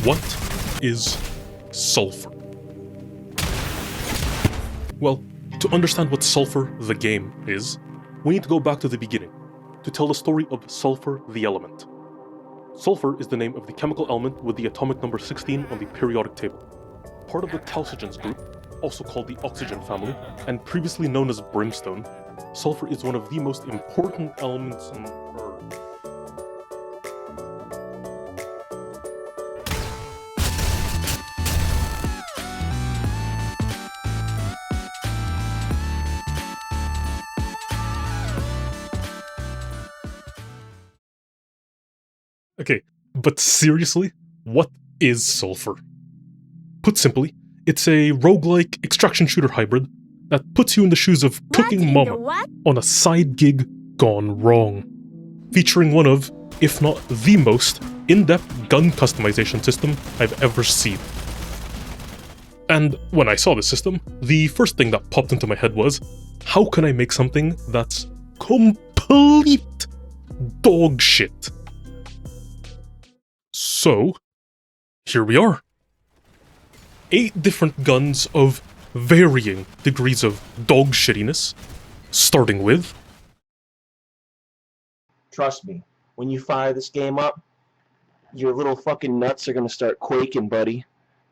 What is sulfur? Well, to understand what sulfur, the game, is, we need to go back to the beginning, to tell the story of sulfur the element. Sulfur is the name of the chemical element with the atomic number 16 on the periodic table. Part of the chalcogens group, also called the oxygen family, and previously known as brimstone, sulfur is one of the most important elements on Earth. Okay, but seriously, what is sulfur? Put simply, it's a roguelike extraction shooter hybrid that puts you in the shoes of Cooking Mama on a side gig gone wrong, featuring one of, if not the most, in-depth gun customization system I've ever seen. And when I saw the system, the first thing that popped into my head was, how can I make something that's complete dog shit? So, here we are. 8 different guns of varying degrees of dog shittiness, starting with... Trust me, when you fire this game up, your little fucking nuts are gonna start quaking, buddy.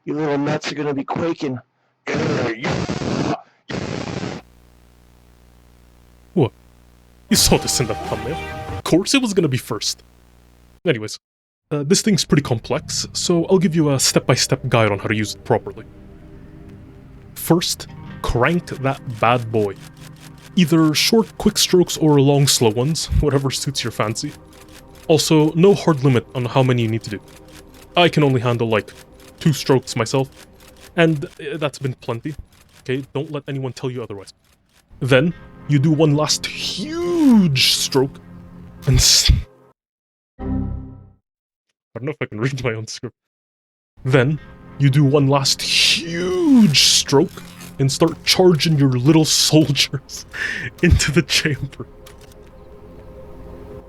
Your little nuts are gonna be quaking. What? You saw this in that thumbnail. Of course it was gonna be first. Anyways. This thing's pretty complex, so I'll give you a step-by-step guide on how to use it properly. First, crank that bad boy. Either short, quick strokes or long, slow ones, whatever suits your fancy. Also, no hard limit on how many you need to do. I can only handle like 2 strokes myself, and that's been plenty. Okay, don't let anyone tell you otherwise. Then, you do one last huge stroke, and I don't know if I can read my own script. Then, you do one last huge stroke and start charging your little soldiers into the chamber.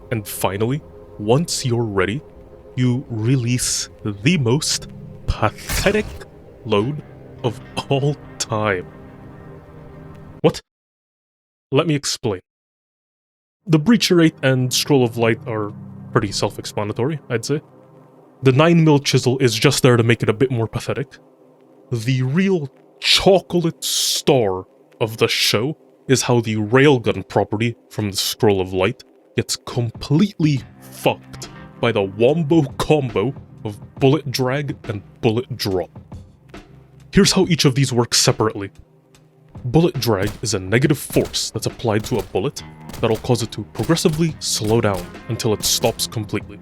And finally, once you're ready, you release the most pathetic load of all time. What? Let me explain. The Breacher rate and Scroll of Light are pretty self-explanatory, I'd say. The 9mm chisel is just there to make it a bit more pathetic. The real chocolate star of the show is how the railgun property from the Scroll of Light gets completely fucked by the wombo combo of bullet drag and bullet drop. Here's how each of these works separately. Bullet drag is a negative force that's applied to a bullet that'll cause it to progressively slow down until it stops completely.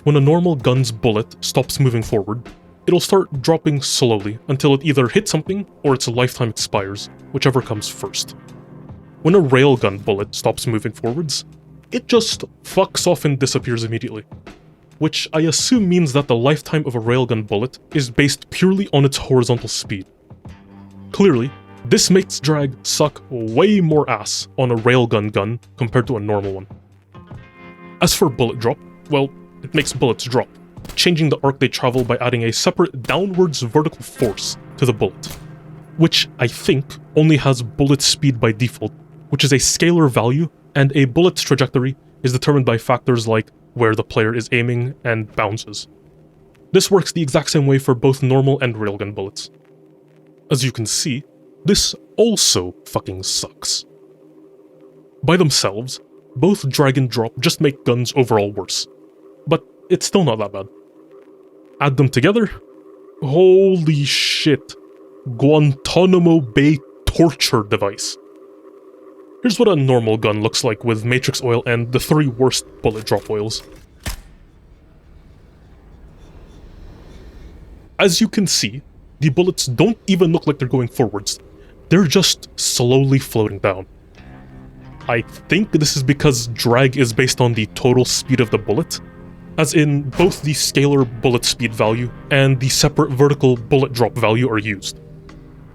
When a normal gun's bullet stops moving forward, it'll start dropping slowly until it either hits something or its lifetime expires, whichever comes first. When a railgun bullet stops moving forwards, it just fucks off and disappears immediately. Which I assume means that the lifetime of a railgun bullet is based purely on its horizontal speed. Clearly, this makes drag suck way more ass on a railgun gun compared to a normal one. As for bullet drop, well, it makes bullets drop, changing the arc they travel by adding a separate downwards vertical force to the bullet, which I think only has bullet speed by default, which is a scalar value, and a bullet's trajectory is determined by factors like where the player is aiming and bounces. This works the exact same way for both normal and railgun bullets. As you can see, this also fucking sucks. By themselves, both drag and drop just make guns overall worse. But it's still not that bad. Add them together? Holy shit. Guantanamo Bay torture device. Here's what a normal gun looks like with matrix oil and the 3 worst bullet drop oils. As you can see, the bullets don't even look like they're going forwards. They're just slowly floating down. I think this is because drag is based on the total speed of the bullet, as in both the scalar bullet speed value and the separate vertical bullet drop value are used.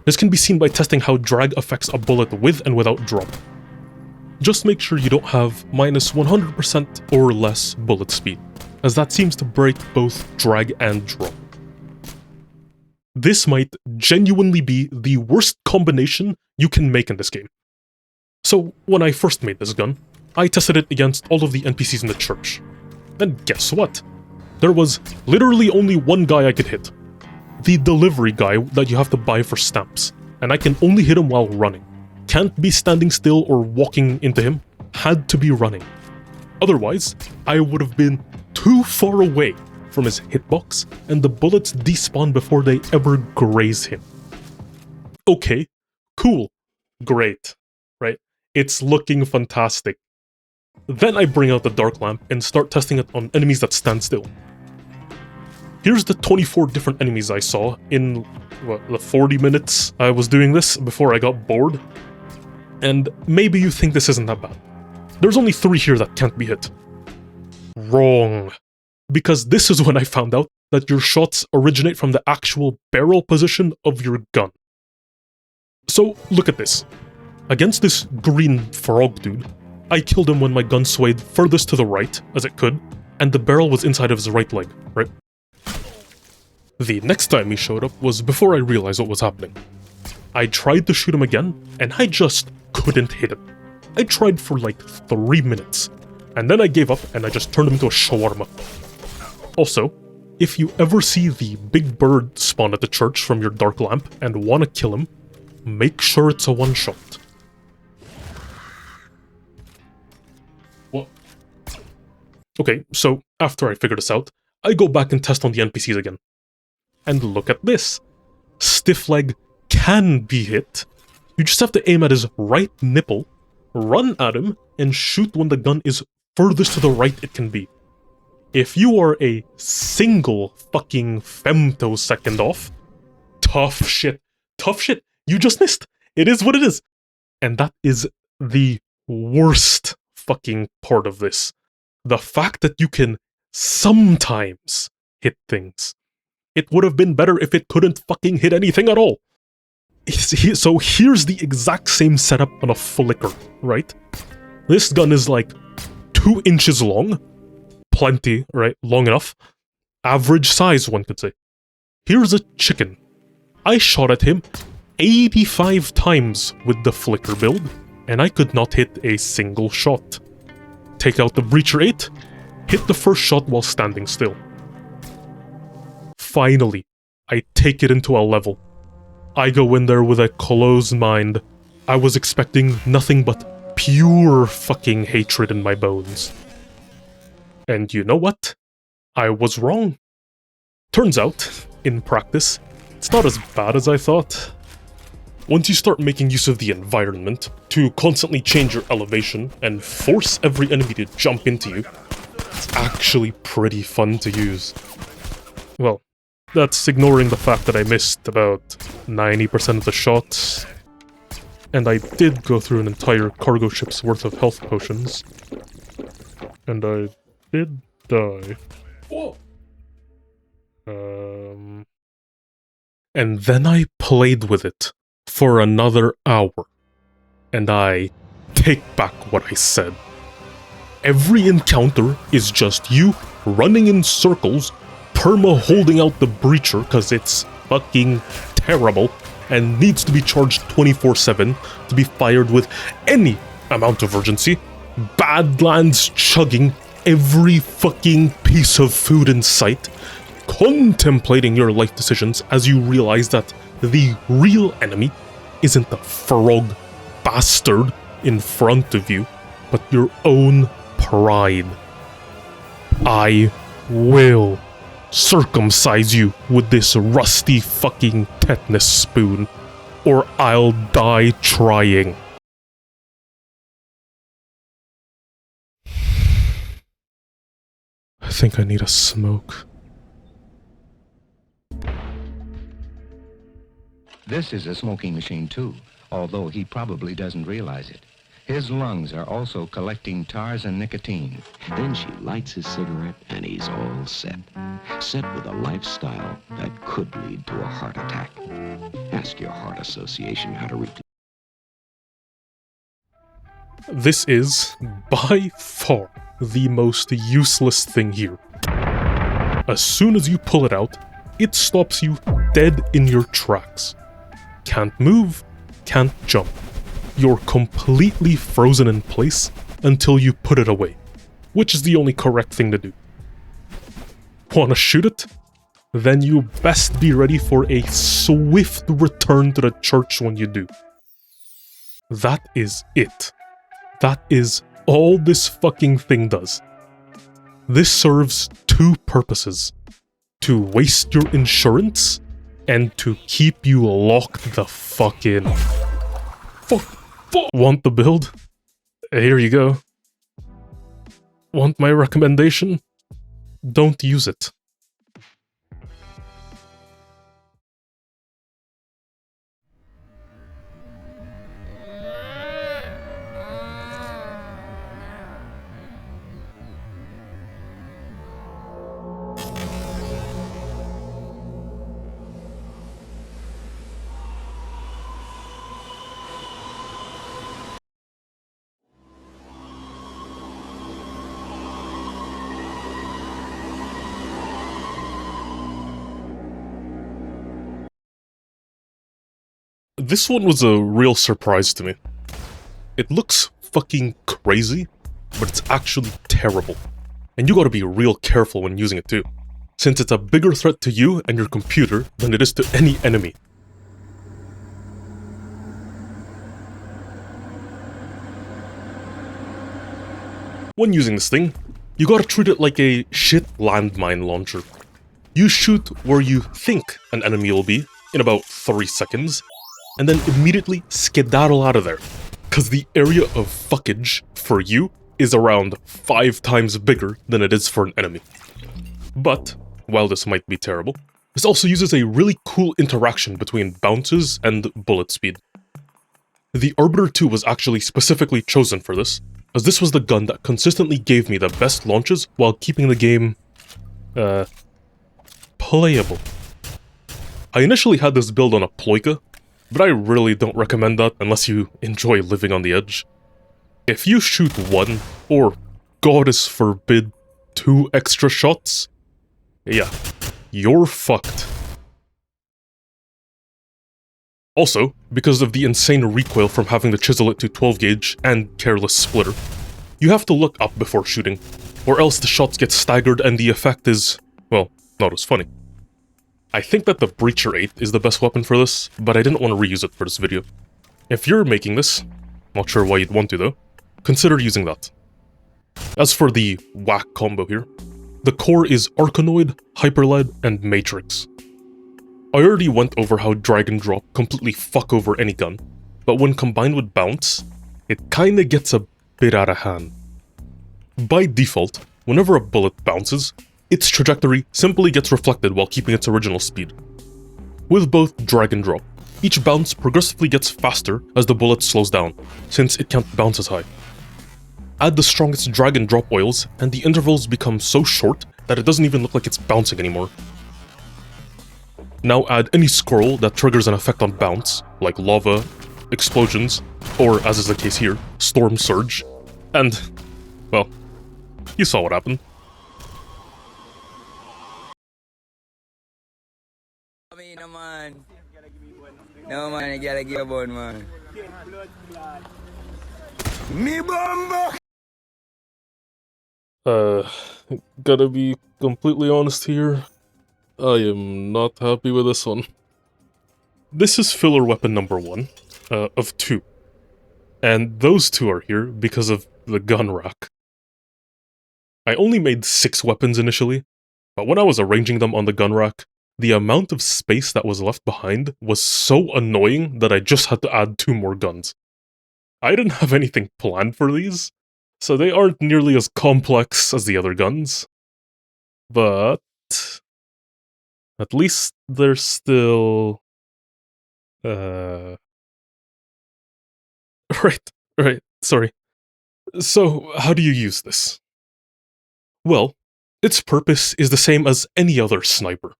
This can be seen by testing how drag affects a bullet with and without drop. Just make sure you don't have minus 100% or less bullet speed. as that seems to break both drag and drop. This might genuinely be the worst combination you can make in this game. So, when I first made this gun, I tested it against all of the NPCs in the church. And guess what? There was literally only one guy I could hit. The delivery guy that you have to buy for stamps, and I can only hit him while running. Can't be standing still or walking into him, had to be running. Otherwise, I would have been too far away from his hitbox, and the bullets despawn before they ever graze him. Okay, cool, great, right? It's looking fantastic. Then I bring out the dark lamp and start testing it on enemies that stand still. Here's the 24 different enemies I saw in, the 40 minutes I was doing this before I got bored. And maybe you think this isn't that bad. There's only 3 here that can't be hit. Wrong. Because this is when I found out that your shots originate from the actual barrel position of your gun. So, look at this. Against this green frog dude, I killed him when my gun swayed furthest to the right, as it could, and the barrel was inside of his right leg, right? The next time he showed up was before I realized what was happening. I tried to shoot him again, and I just couldn't hit him. I tried for like 3 minutes, and then I gave up and I just turned him into a shawarma. Also, if you ever see the big bird spawn at the church from your dark lamp and want to kill him, make sure it's a one-shot. What? Okay, so after I figure this out, I go back and test on the NPCs again. And look at this. Stiff leg can be hit. You just have to aim at his right nipple, run at him, and shoot when the gun is furthest to the right it can be. If you are a single fucking femtosecond off, tough shit. Tough shit. You just missed. It is what it is. And that is the worst fucking part of this. The fact that you can sometimes hit things. It would have been better if it couldn't fucking hit anything at all. So here's the exact same setup on a flicker, right? This gun is like 2 inches long. Plenty, right? Long enough. Average size, one could say. Here's a chicken. I shot at him 85 times with the flicker build, and I could not hit a single shot. Take out the Breacher 8, hit the first shot while standing still. Finally, I take it into a level. I go in there with a closed mind. I was expecting nothing but pure fucking hatred in my bones. And you know what? I was wrong. Turns out, in practice, it's not as bad as I thought. Once you start making use of the environment to constantly change your elevation and force every enemy to jump into you, it's actually pretty fun to use. Well, that's ignoring the fact that I missed about 90% of the shots. And I did go through an entire cargo ship's worth of health potions. And I did die. Whoa. And then I played with it for another hour. And I take back what I said. Every encounter is just you running in circles, perma holding out the breacher cause it's fucking terrible and needs to be charged 24/7 to be fired with any amount of urgency. Badlands chugging every fucking piece of food in sight, contemplating your life decisions as you realize that the real enemy isn't the frog bastard in front of you, but your own pride. I will circumcise you with this rusty fucking tetanus spoon, or I'll die trying. I think I need a smoke. This is a smoking machine too, although he probably doesn't realize it. His lungs are also collecting tars and nicotine. Then she lights his cigarette and he's all set. Set with a lifestyle that could lead to a heart attack. Ask your heart association how to reach. This is, by far, the most useless thing here. As soon as you pull it out, it stops you dead in your tracks. Can't move, can't jump. You're completely frozen in place until you put it away, which is the only correct thing to do. Wanna shoot it? Then you best be ready for a swift return to the church when you do. That is it. That is all this fucking thing does. This serves two purposes: to waste your insurance and to keep you locked the fuck in. Fuck. Want the build? Here you go. Want my recommendation? Don't use it. This one was a real surprise to me. It looks fucking crazy, but it's actually terrible. And you gotta be real careful when using it too, since it's a bigger threat to you and your computer than it is to any enemy. When using this thing, you gotta treat it like a shit landmine launcher. You shoot where you think an enemy will be in about 3 seconds, and then immediately skedaddle out of there, cause the area of fuckage for you is around 5 times bigger than it is for an enemy. But, while this might be terrible, this also uses a really cool interaction between bounces and bullet speed. The Arbiter 2 was actually specifically chosen for this, as this was the gun that consistently gave me the best launches while keeping the game, playable. I initially had this build on a Ploika, but I really don't recommend that unless you enjoy living on the edge. If you shoot 1, or goddess forbid, 2 extra shots, yeah, you're fucked. Also, because of the insane recoil from having to chisel it to 12 gauge and careless splitter, you have to look up before shooting, or else the shots get staggered and the effect is, well, not as funny. I think that the Breacher 8 is the best weapon for this, but I didn't want to reuse it for this video. If you're making this, not sure why you'd want to though, consider using that. As for the whack combo here, the core is Arkanoid, Hyperlead, and Matrix. I already went over how drag and drop completely fuck over any gun, but when combined with bounce, it kinda gets a bit out of hand. By default, whenever a bullet bounces, its trajectory simply gets reflected while keeping its original speed. With both drag and drop, each bounce progressively gets faster as the bullet slows down, since it can't bounce as high. Add the strongest drag and drop oils, and the intervals become so short that it doesn't even look like it's bouncing anymore. Now add any scroll that triggers an effect on bounce, like lava, explosions, or as is the case here, storm surge, and, well, you saw what happened. No man, you gotta give one man. Me bomba! Gotta be completely honest here, I am not happy with this one. This is filler weapon number 1, of 2. And those 2 are here because of the gun rack. I only made 6 weapons initially, but when I was arranging them on the gun rack, the amount of space that was left behind was so annoying that I just had to add 2 more guns. I didn't have anything planned for these, so they aren't nearly as complex as the other guns. But at least they're still... Right, sorry. So, how do you use this? Well, its purpose is the same as any other sniper.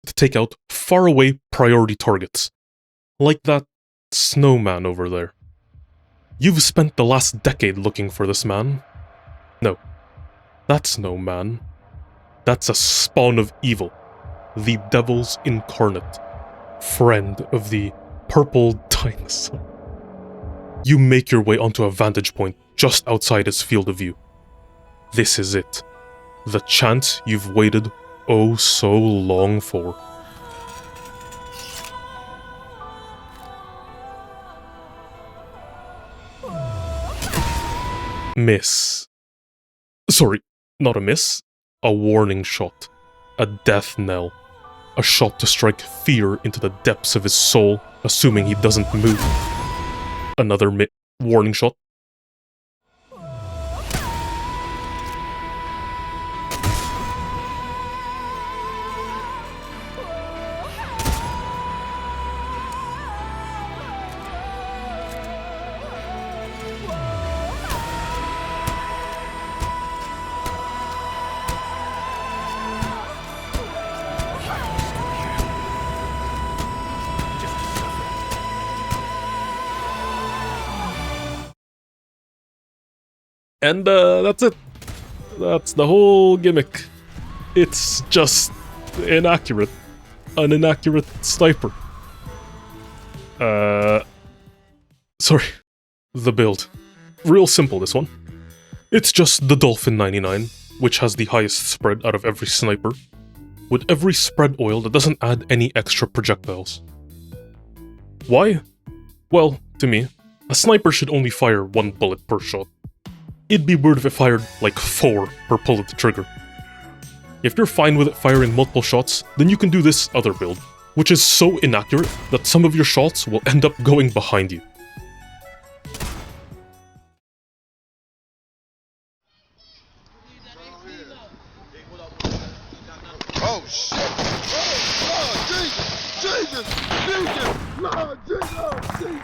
To take out faraway priority targets. Like that snowman over there. You've spent the last decade looking for this man. No, that's no man. That's a spawn of evil, the devil's incarnate, friend of the purple dinosaur. You make your way onto a vantage point just outside his field of view. This is it. The chance you've waited oh so long for. Miss. Sorry, not a miss. A warning shot. A death knell. A shot to strike fear into the depths of his soul, assuming he doesn't move. Another warning shot. And that's it. That's the whole gimmick. It's just inaccurate. An inaccurate sniper. Sorry. The build. Real simple, this one. It's just the Dolphin 99, which has the highest spread out of every sniper, with every spread oil that doesn't add any extra projectiles. Why? Well, to me, a sniper should only fire 1 bullet per shot. It'd be weird if it fired like 4 per pull of the trigger. If you're fine with it firing multiple shots, then you can do this other build, which is so inaccurate that some of your shots will end up going behind you. Oh shit! Oh, Lord Jesus! Jesus! Lord Jesus! Lord Jesus!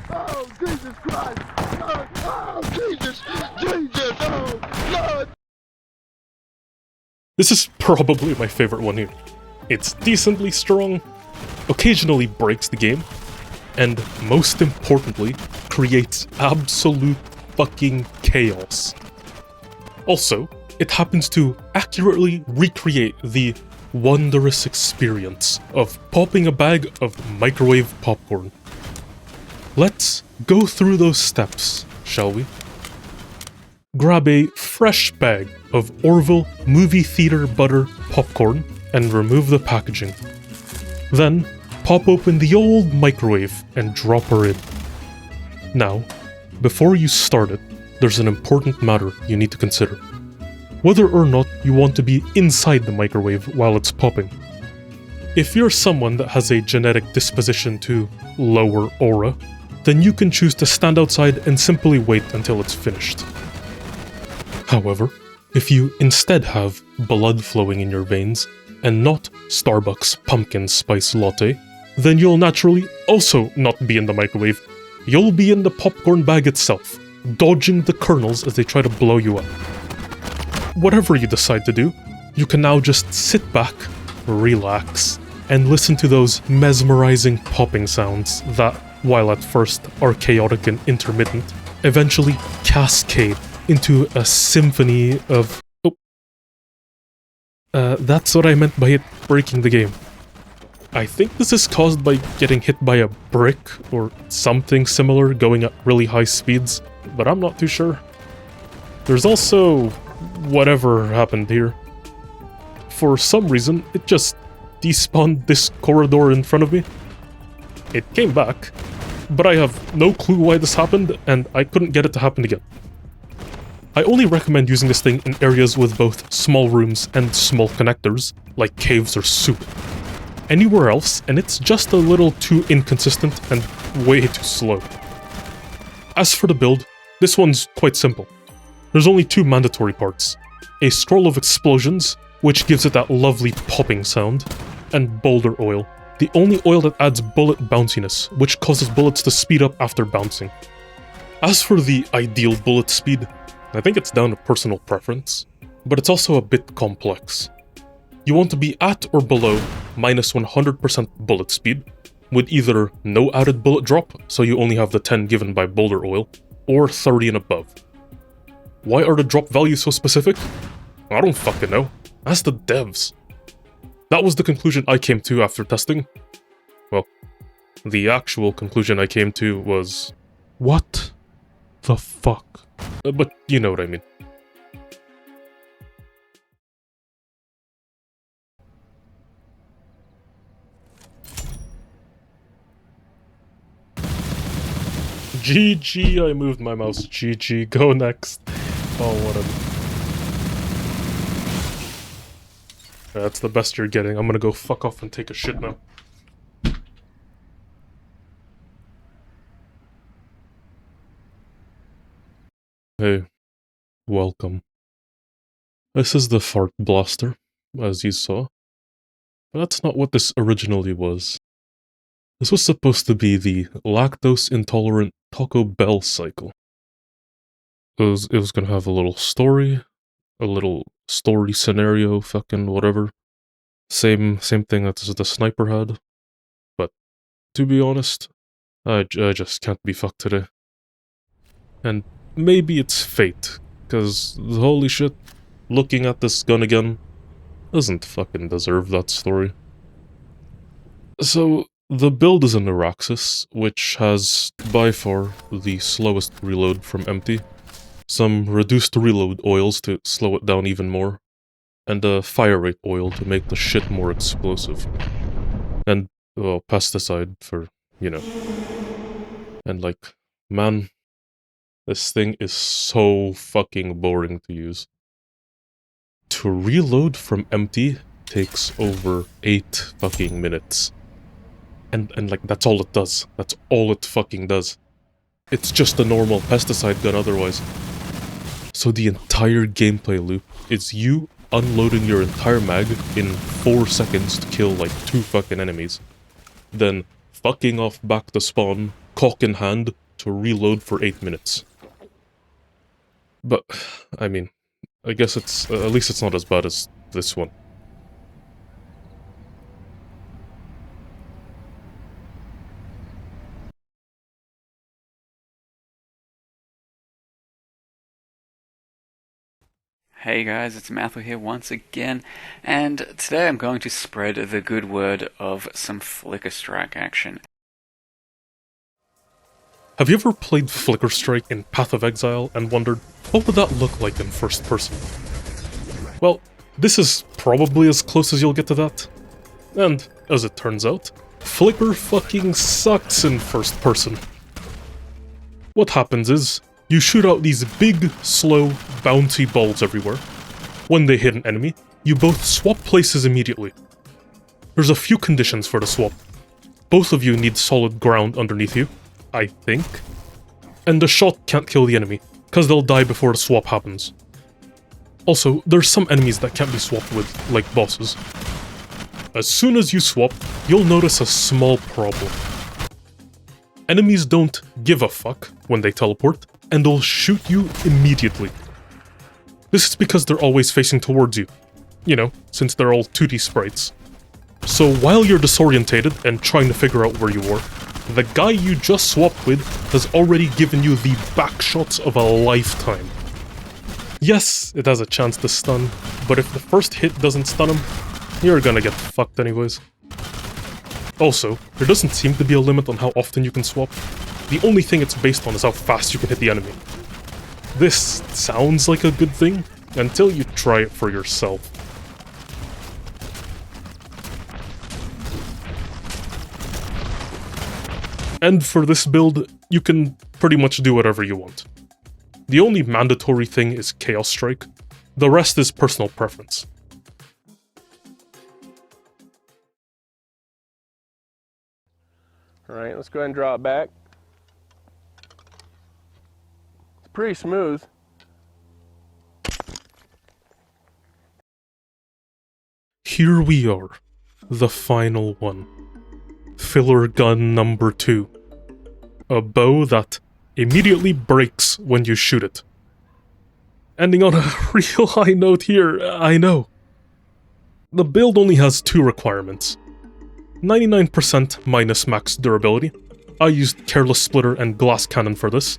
Oh, Jesus Christ! Lord, oh, Jesus! Jesus! Oh, Lord! This is probably my favorite one here. It's decently strong, occasionally breaks the game, and most importantly, creates absolute fucking chaos. Also, it happens to accurately recreate the wondrous experience of popping a bag of microwave popcorn. Let's go through those steps, shall we? Grab a fresh bag of Orville movie theater butter popcorn and remove the packaging. Then, pop open the old microwave and drop her in. Now, before you start it, there's an important matter you need to consider. Whether or not you want to be inside the microwave while it's popping. If you're someone that has a genetic disposition to lower aura, then you can choose to stand outside and simply wait until it's finished. However, if you instead have blood flowing in your veins and not Starbucks pumpkin spice latte, then you'll naturally also not be in the microwave. You'll be in the popcorn bag itself, dodging the kernels as they try to blow you up. Whatever you decide to do, you can now just sit back, relax, and listen to those mesmerizing popping sounds that, while at first are chaotic and intermittent, eventually cascade into a symphony of... that's what I meant by it breaking the game. I think this is caused by getting hit by a brick or something similar going at really high speeds, but I'm not too sure. There's also whatever happened here. For some reason, it just despawned this corridor in front of me. It came back, but I have no clue why this happened, and I couldn't get it to happen again. I only recommend using this thing in areas with both small rooms and small connectors, like caves or soup. Anywhere else, and it's just a little too inconsistent and way too slow. As for the build, this one's quite simple. There's only 2 mandatory parts. A scroll of explosions, which gives it that lovely popping sound, and boulder oil, the only oil that adds bullet bounciness, which causes bullets to speed up after bouncing. As for the ideal bullet speed, I think it's down to personal preference, but it's also a bit complex. You want to be at or below minus 100% bullet speed, with either no added bullet drop, so you only have the 10 given by boulder oil, or 30 and above. Why are the drop values so specific? I don't fucking know. Ask the devs. That was the conclusion I came to after testing. Well, the actual conclusion I came to was... what the fuck? But you know what I mean. GG, I moved my mouse. GG, go next. Oh, what a... That's the best you're getting. I'm gonna go fuck off and take a shit now. Hey, welcome. This is the Fartblaster, as you saw. But that's not what this originally was. This was supposed to be the lactose-intolerant Taco Bell cycle. It was gonna have a little story scenario, fucking whatever. Same thing that the sniper had. But, to be honest, I just can't be fucked today. And maybe it's fate, cause holy shit, looking at this gun again doesn't fucking deserve that story. So, the build is a Neuraxis, which has, by far, the slowest reload from empty, some reduced reload oils to slow it down even more, and a fire rate oil to make the shit more explosive. And, well, pesticide for, you know. And like, man, this thing is so fucking boring to use. To reload from empty takes over 8 fucking minutes. And like, that's all it does. That's all it fucking does. It's just a normal pesticide gun otherwise. So the entire gameplay loop is you unloading your entire mag in 4 seconds to kill like 2 fucking enemies. Then fucking off back to spawn, cock in hand, to reload for 8 minutes. But, I mean, I guess it's, at least it's not as bad as this one. Hey guys, it's Matthew here once again, and today I'm going to spread the good word of some Flicker Strike action. Have you ever played Flicker Strike in Path of Exile and wondered, what would that look like in first person? Well, this is probably as close as you'll get to that. And, as it turns out, Flicker fucking sucks in first person. What happens is, you shoot out these big, slow, bouncy balls everywhere. When they hit an enemy, you both swap places immediately. There's a few conditions for the swap. Both of you need solid ground underneath you, I think. And the shot can't kill the enemy, cause they'll die before the swap happens. Also, there's some enemies that can't be swapped with, like bosses. As soon as you swap, you'll notice a small problem. Enemies don't give a fuck when they teleport, and they'll shoot you immediately. This is because they're always facing towards you. You know, since they're all 2D sprites. So while you're disorientated and trying to figure out where you are, the guy you just swapped with has already given you the backshots of a lifetime. Yes, it has a chance to stun, but if the first hit doesn't stun him, you're gonna get fucked anyways. Also, there doesn't seem to be a limit on how often you can swap. The only thing it's based on is how fast you can hit the enemy. This sounds like a good thing, until you try it for yourself. And for this build, you can pretty much do whatever you want. The only mandatory thing is Chaos Strike. The rest is personal preference. Alright, let's go ahead and draw it back. It's pretty smooth. Here we are, the final one. Filler gun number 2. A bow that immediately breaks when you shoot it. Ending on a real high note here, I know. The build only has 2 requirements. 99% minus max durability. I used Careless Splitter and Glass Cannon for this.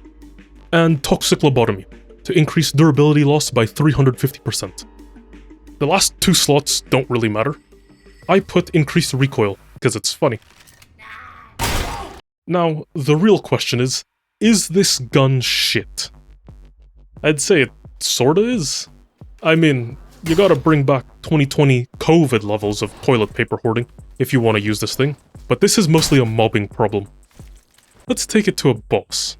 And Toxic Lobotomy, to increase durability loss by 350%. The last 2 slots don't really matter. I put increased recoil, because it's funny. Now, the real question is this gun shit? I'd say it sorta is. I mean, you gotta bring back 2020 COVID levels of toilet paper hoarding if you want to use this thing, but this is mostly a mobbing problem. Let's take it to a boss.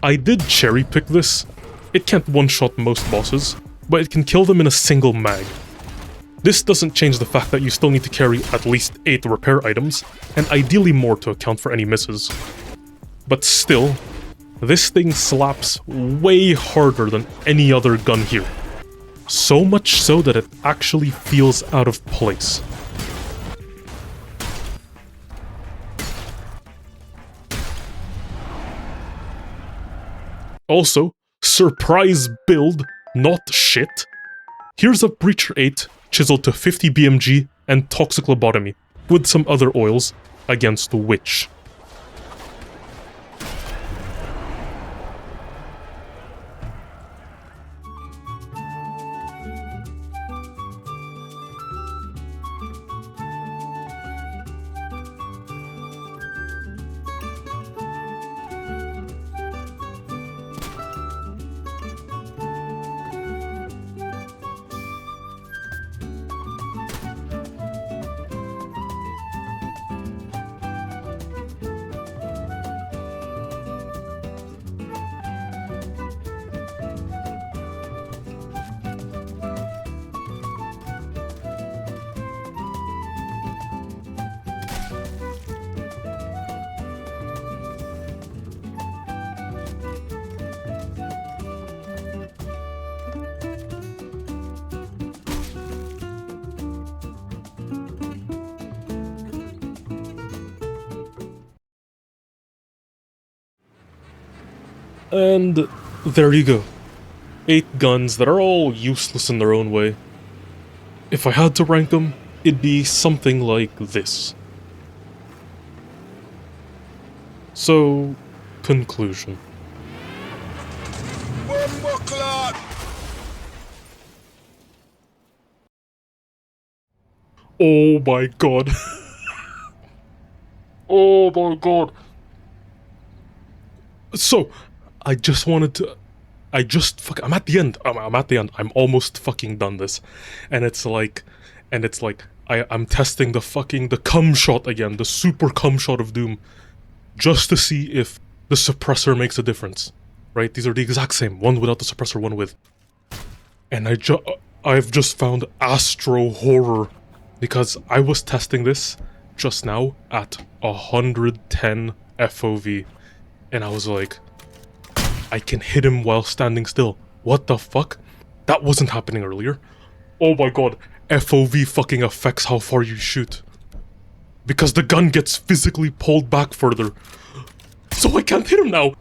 I did cherry pick this. It can't one-shot most bosses, but it can kill them in a single mag. This doesn't change the fact that you still need to carry at least 8 repair items, and ideally more to account for any misses. But still, this thing slaps way harder than any other gun here. So much so that it actually feels out of place. Also, surprise build, not shit. Here's a Breacher 8 chiseled to 50 BMG and Toxic Lobotomy, with some other oils, against Witch. And there you go. 8 guns that are all useless in their own way. If I had to rank them, it'd be something like this. So, conclusion. Oh my god. Oh my god. So, I'm at the end. I'm at the end. I'm almost fucking done this. And it's like, I'm testing the cum shot again, the super cum shot of doom, just to see if the suppressor makes a difference. Right? These are the exact same, one without the suppressor, one with. And I've just found Astro Horror, because I was testing this just now at 110 FOV, and I was like, I can hit him while standing still. What the fuck? That wasn't happening earlier. Oh my god, FOV fucking affects how far you shoot. Because the gun gets physically pulled back further. So I can't hit him now!